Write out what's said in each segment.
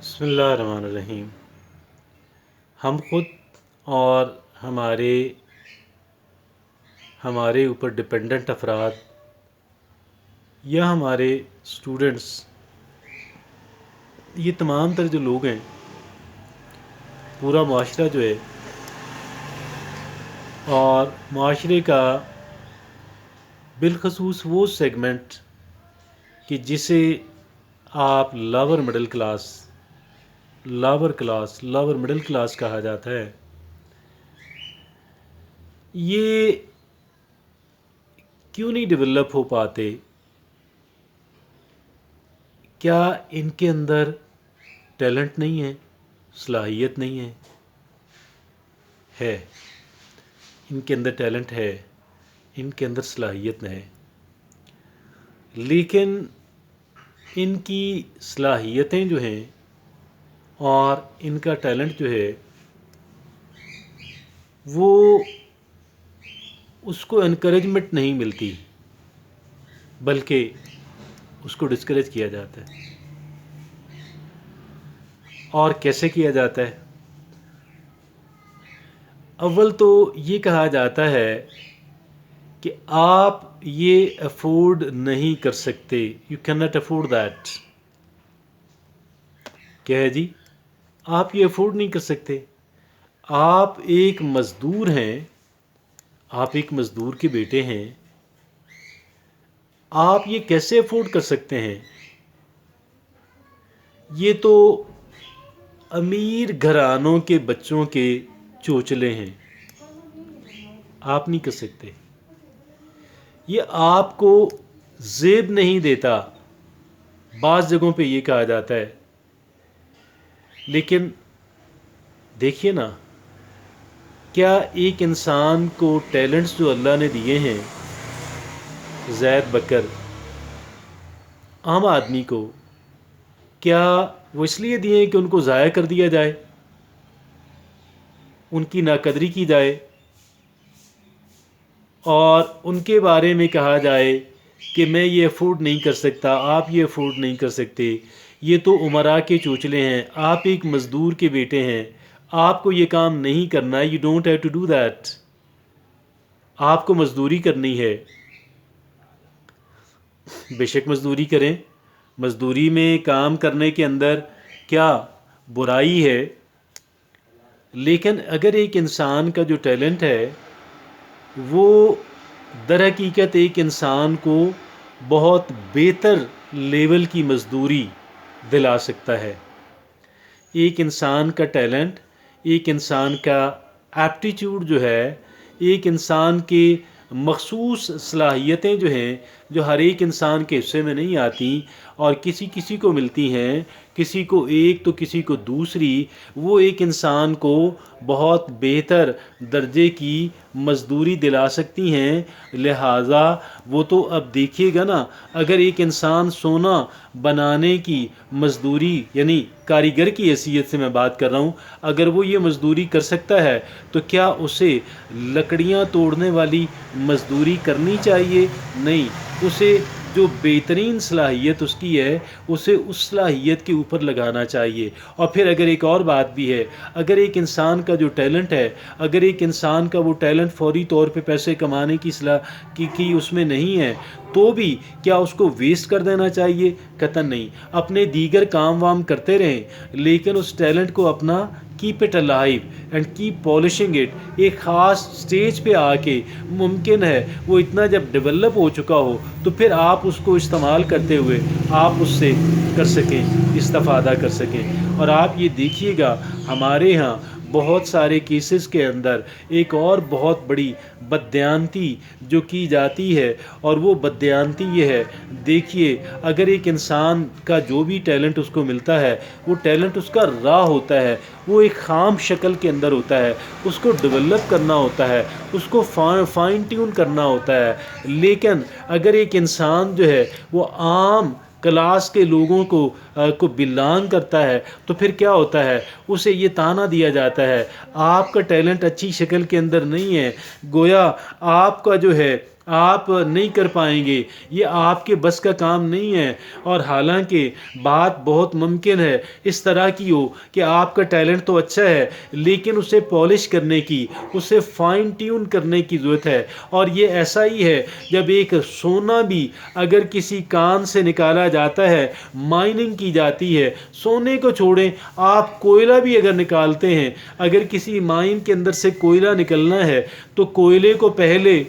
بسم اللہ الرحمن الرحیم۔ ہم خود اور ہمارے اوپر ڈپینڈنٹ افراد یا ہمارے اسٹوڈنٹس، یہ تمام تر جو لوگ ہیں، پورا معاشرہ جو ہے، اور معاشرے کا بالخصوص وہ سیگمنٹ کہ جسے آپ لاور مڈل کلاس کہا جاتا ہے، یہ کیوں نہیں ڈیولپ ہو پاتے؟ کیا ان کے اندر ٹیلنٹ نہیں ہے، صلاحیت نہیں ہے؟ ہے، ان کے اندر ٹیلنٹ ہے، ان کے اندر صلاحیت ہے، لیکن ان کی صلاحیتیں جو ہیں اور ان کا ٹیلنٹ جو ہے وہ اس کو انکریجمنٹ نہیں ملتی، بلکہ اس کو ڈسکریج کیا جاتا ہے۔ اور کیسے کیا جاتا ہے؟ اول تو یہ کہا جاتا ہے کہ آپ یہ افورڈ نہیں کر سکتے، you can not afford that. کیا ہے جی؟ آپ یہ افورڈ نہیں کر سکتے۔ آپ ایک مزدور ہیں، آپ ایک مزدور کے بیٹے ہیں، آپ یہ کیسے افورڈ کر سکتے ہیں؟ یہ تو امیر گھرانوں کے بچوں کے چوچلے ہیں، آپ نہیں کر سکتے۔ یہ آپ کو زیب نہیں دیتا، بعض جگہوں پہ یہ کہا جاتا ہے۔ لیکن دیکھیے نا، کیا ایک انسان کو ٹیلنٹس جو اللہ نے دیے ہیں، زید بکر عام آدمی کو، کیا وہ اس لیے دیے ہیں کہ ان کو ضائع کر دیا جائے، ان کی ناقدری کی جائے اور ان کے بارے میں کہا جائے کہ میں یہ افورڈ نہیں کر سکتا، آپ یہ افورڈ نہیں کر سکتے، یہ تو امراء کے چوچلے ہیں، آپ ایک مزدور کے بیٹے ہیں، آپ کو یہ کام نہیں کرنا، you don't have to do that, آپ کو مزدوری کرنی ہے۔ بے شک مزدوری کریں، مزدوری میں کام کرنے کے اندر کیا برائی ہے، لیکن اگر ایک انسان کا جو ٹیلنٹ ہے وہ در حقیقت ایک انسان کو بہت بہتر لیول کی مزدوری دلا سکتا ہے۔ ایک انسان کا ٹیلنٹ، ایک انسان کا ایپٹیچیوڈ جو ہے، ایک انسان کے مخصوص صلاحیتیں جو ہیں، جو ہر ایک انسان کے حصے میں نہیں آتی اور کسی کسی کو ملتی ہیں، کسی کو ایک تو کسی کو دوسری، وہ ایک انسان کو بہت بہتر درجے کی مزدوری دلا سکتی ہیں۔ لہٰذا وہ تو اب دیکھیے گا نا، اگر ایک انسان سونا بنانے کی مزدوری، یعنی کاریگر کی حیثیت سے میں بات کر رہا ہوں، اگر وہ یہ مزدوری کر سکتا ہے تو کیا اسے لکڑیاں توڑنے والی مزدوری کرنی چاہیے؟ نہیں، اسے جو بہترین صلاحیت اس کی ہے، اسے اس صلاحیت کے اوپر لگانا چاہیے۔ اور پھر اگر ایک اور بات بھی ہے، اگر ایک انسان کا جو ٹیلنٹ ہے، اگر ایک انسان کا وہ ٹیلنٹ فوری طور پہ پیسے کمانے کی کی اس میں نہیں ہے، تو بھی کیا اس کو ویسٹ کر دینا چاہیے؟ قطعاً نہیں۔ اپنے دیگر کام وام کرتے رہیں، لیکن اس ٹیلنٹ کو اپنا keep it alive and keep polishing it. ایک خاص سٹیج پہ آ کے ممکن ہے وہ اتنا جب ڈیولپ ہو چکا ہو تو پھر آپ اس کو استعمال کرتے ہوئے آپ اس سے کر سکیں، استفادہ کر سکیں۔ اور آپ یہ دیکھیے گا، ہمارے ہاں بہت سارے کیسز کے اندر ایک اور بہت بڑی بددیانتی جو کی جاتی ہے، اور وہ بددیانتی یہ ہے، دیکھیے اگر ایک انسان کا جو بھی ٹیلنٹ اس کو ملتا ہے، وہ ٹیلنٹ اس کا را ہوتا ہے، وہ ایک خام شکل کے اندر ہوتا ہے، اس کو ڈیولپ کرنا ہوتا ہے، اس کو فائن ٹیون کرنا ہوتا ہے۔ لیکن اگر ایک انسان جو ہے وہ عام کلاس کے لوگوں کو بلانگ کرتا ہے تو پھر کیا ہوتا ہے؟ اسے یہ طعنہ دیا جاتا ہے، آپ کا ٹیلنٹ اچھی شکل کے اندر نہیں ہے، گویا آپ کا جو ہے آپ نہیں کر پائیں گے، یہ آپ کے بس کا کام نہیں ہے۔ اور حالانکہ بات بہت ممکن ہے اس طرح کی ہو کہ آپ کا ٹیلنٹ تو اچھا ہے لیکن اسے پالش کرنے کی، اسے فائن ٹیون کرنے کی ضرورت ہے۔ اور یہ ایسا ہی ہے جب ایک سونا بھی اگر کسی کان سے نکالا جاتا ہے، مائننگ کی جاتی ہے، سونے کو چھوڑیں آپ کوئلہ بھی اگر نکالتے ہیں، اگر کسی مائن کے اندر سے کوئلہ نکلنا ہے تو کوئلے کو پہلے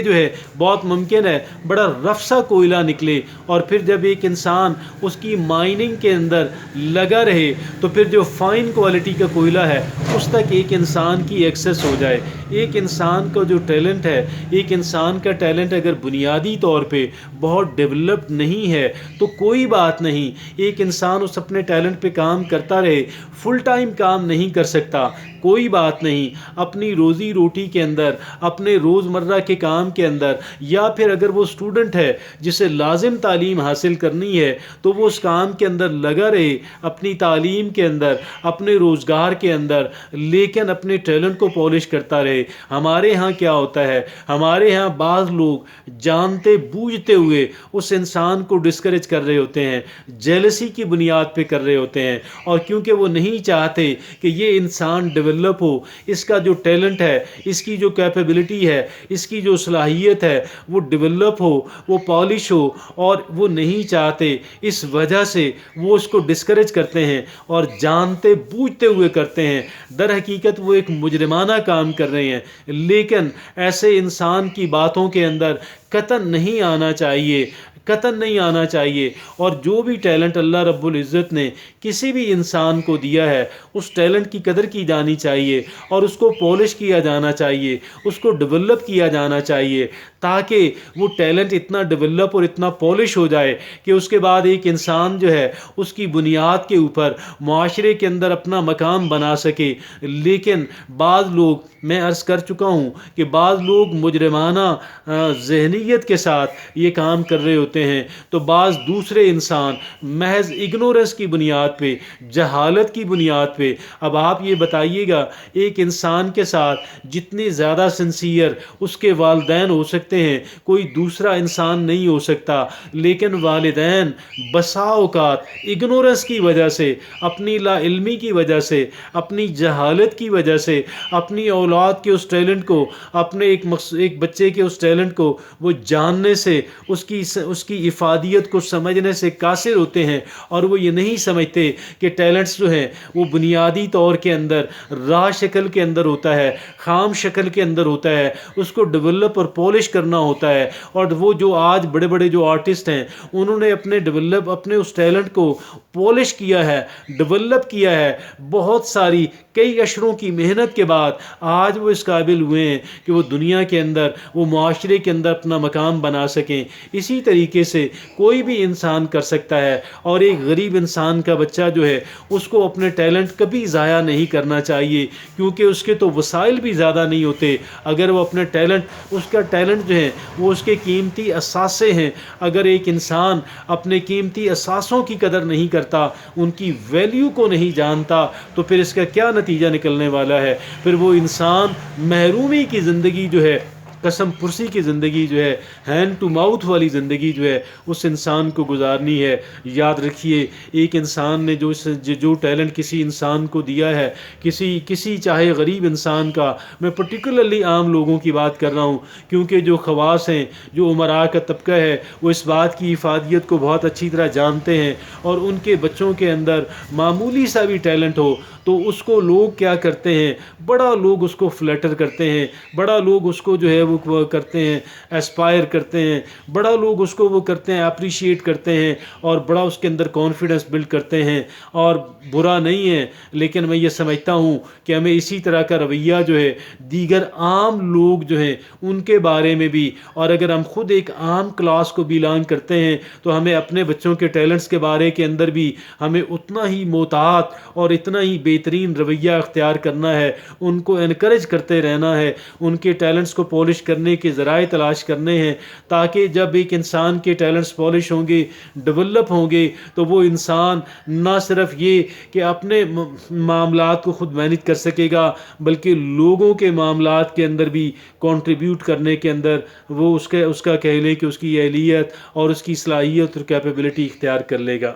جو ہے بہت ممکن ہے بڑا رف سا کوئلہ نکلے، اور پھر جب ایک انسان اس کی مائننگ کے اندر لگا رہے تو پھر جو فائن کوالٹی کا کوئلہ ہے اس تک ایک انسان کی ایکسیس ہو جائے۔ ایک انسان کا جو ٹیلنٹ ہے، ایک انسان کا ٹیلنٹ اگر بنیادی طور پہ بہت ڈیولپڈ نہیں ہے تو کوئی بات نہیں، ایک انسان اس اپنے ٹیلنٹ پہ کام کرتا رہے، فل ٹائم کام نہیں کر سکتا، کوئی بات نہیں، اپنی روزی روٹی کے اندر، اپنے روزمرہ کے کام کے اندر، یا پھر اگر وہ اسٹوڈنٹ ہے جسے لازم تعلیم حاصل کرنی ہے تو وہ اس کام کے اندر لگا رہے، اپنی تعلیم کے اندر، اپنے روزگار کے اندر، لیکن اپنے ٹیلنٹ کو پالش کرتا رہے۔ ہمارے ہاں کیا ہوتا ہے، ہمارے ہاں بعض لوگ جانتے بوجھتے ہوئے اس انسان کو ڈسکریج کر رہے ہوتے ہیں، جیلسی کی بنیاد پہ کر رہے ہوتے ہیں، اور کیونکہ وہ نہیں چاہتے کہ یہ انسان ڈیولپ ہو، اس کا جو ٹیلنٹ ہے، اس کی جو کیپیبلٹی ہے، اس کی جو صلاحیت ہے وہ ڈیولپ ہو، وہ پالش ہو، اور وہ نہیں چاہتے، اس وجہ سے وہ اس کو ڈسکریج کرتے ہیں اور جانتے بوجھتے ہوئے کرتے ہیں۔ در حقیقت وہ ایک مجرمانہ کام کر رہے ہیں، لیکن ایسے انسان کی باتوں کے اندر قطعاً نہیں آنا چاہیے، قطعاً نہیں آنا چاہیے۔ اور جو بھی ٹیلنٹ اللہ رب العزت نے کسی بھی انسان کو دیا ہے اس ٹیلنٹ کی قدر کی جانی چاہیے اور اس کو پالش کیا جانا چاہیے، اس کو ڈیولپ کیا جانا چاہیے، تاکہ وہ ٹیلنٹ اتنا ڈیولپ اور اتنا پالش ہو جائے کہ اس کے بعد ایک انسان جو ہے اس کی بنیاد کے اوپر معاشرے کے اندر اپنا مقام بنا سکے۔ لیکن بعض لوگ، میں عرض کر چکا ہوں کہ بعض لوگ مجرمانہ ذہنیت کے ساتھ یہ کام کر رہے ہوتے ہیں، تو بعض دوسرے انسان محض اگنورنس کی بنیاد پہ، جہالت کی بنیاد پہ۔ اب آپ یہ بتائیے گا ایک انسان کے ساتھ جتنی زیادہ سنسیئر اس کے والدین ہو سکتے ہیں کوئی دوسرا انسان نہیں ہو سکتا، لیکن والدین بسا اوقات اگنورنس کی وجہ سے، اپنی لا علمی کی وجہ سے، اپنی جہالت کی وجہ سے، اپنی اولاد کے اس ٹیلنٹ کو، اپنے ایک بچے کے اس ٹیلنٹ کو وہ جاننے سے، اس کی افادیت کو سمجھنے سے قاصر ہوتے ہیں، اور وہ یہ نہیں سمجھتے کہ ٹیلنٹس جو ہیں وہ بنیادی طور کے اندر راہ شکل کے اندر ہوتا ہے، خام شکل کے اندر ہوتا ہے، اس کو ڈیولپ اور پالش کرنا ہوتا ہے۔ اور وہ جو آج بڑے بڑے جو آرٹسٹ ہیں انہوں نے اپنے اس ٹیلنٹ کو پالش کیا ہے، ڈیولپ کیا ہے، بہت ساری کئی اشروں کی محنت کے بعد آج وہ اس قابل ہوئے ہیں کہ وہ دنیا کے اندر، وہ معاشرے کے اندر اپنا مقام بنا سکیں۔ اسی طریقے سے کوئی بھی انسان کر سکتا ہے، اور ایک غریب انسان کا بچہ جو ہے اس کو اپنے ٹیلنٹ کبھی ضائع نہیں کرنا چاہیے، کیونکہ اس کے تو وسائل بھی زیادہ نہیں ہوتے۔ اگر وہ اپنے اس کا ٹیلنٹ جو ہے وہ اس کے قیمتی اثاثے ہیں، اگر ایک انسان اپنے قیمتی اثاثوں کی قدر نہیں کرتا، ان کی ویلیو کو نہیں جانتا، تو پھر اس کا کیا نتیجہ نکلنے والا ہے؟ پھر وہ انسان محرومی کی زندگی جو ہے، قسم پرسی کی زندگی جو ہے، ہینڈ ٹو ماؤتھ والی زندگی جو ہے اس انسان کو گزارنی ہے۔ یاد رکھیے ایک انسان نے جو ٹیلنٹ کسی انسان کو دیا ہے، کسی چاہے غریب انسان کا، میں پرٹیکولرلی عام لوگوں کی بات کر رہا ہوں، کیونکہ جو خواص ہیں، جو عمراء کا طبقہ ہے، وہ اس بات کی افادیت کو بہت اچھی طرح جانتے ہیں، اور ان کے بچوں کے اندر معمولی سا بھی ٹیلنٹ ہو تو اس کو لوگ کیا کرتے ہیں، بڑا لوگ اس کو فلیٹر کرتے ہیں، بڑا لوگ اس کو جو ہے وہ کرتے ہیں، ایسپائر کرتے ہیں، بڑا لوگ اس کو وہ کرتے ہیں، اپریشیٹ کرتے ہیں، اور بڑا اس کے اندر کانفیڈنس بلڈ کرتے ہیں۔ اور برا نہیں ہے، لیکن میں یہ سمجھتا ہوں کہ ہمیں اسی طرح کا رویہ جو ہے دیگر عام لوگ جو ہیں ان کے بارے میں بھی، اور اگر ہم خود ایک عام کلاس کو بیلانگ کرتے ہیں تو ہمیں اپنے بچوں کے ٹیلنٹس کے بارے کے اندر بھی ہمیں اتنا ہی محتاط اور اتنا ہی بہترین رویہ اختیار کرنا ہے، ان کو انکریج کرتے رہنا ہے، ان کے ٹیلنٹس کو پالش کرنے کے ذرائع تلاش کرنے ہیں، تاکہ جب ایک انسان کے ٹیلنٹس پالش ہوں گے، ڈیولپ ہوں گے، تو وہ انسان نہ صرف یہ کہ اپنے معاملات کو خود مینج کر سکے گا، بلکہ لوگوں کے معاملات کے اندر بھی کنٹریبیوٹ کرنے کے اندر وہ اس کا کہہ لیں کہ اس کی اہلیت اور اس کی صلاحیت اور کیپیبلٹی اختیار کر لے گا۔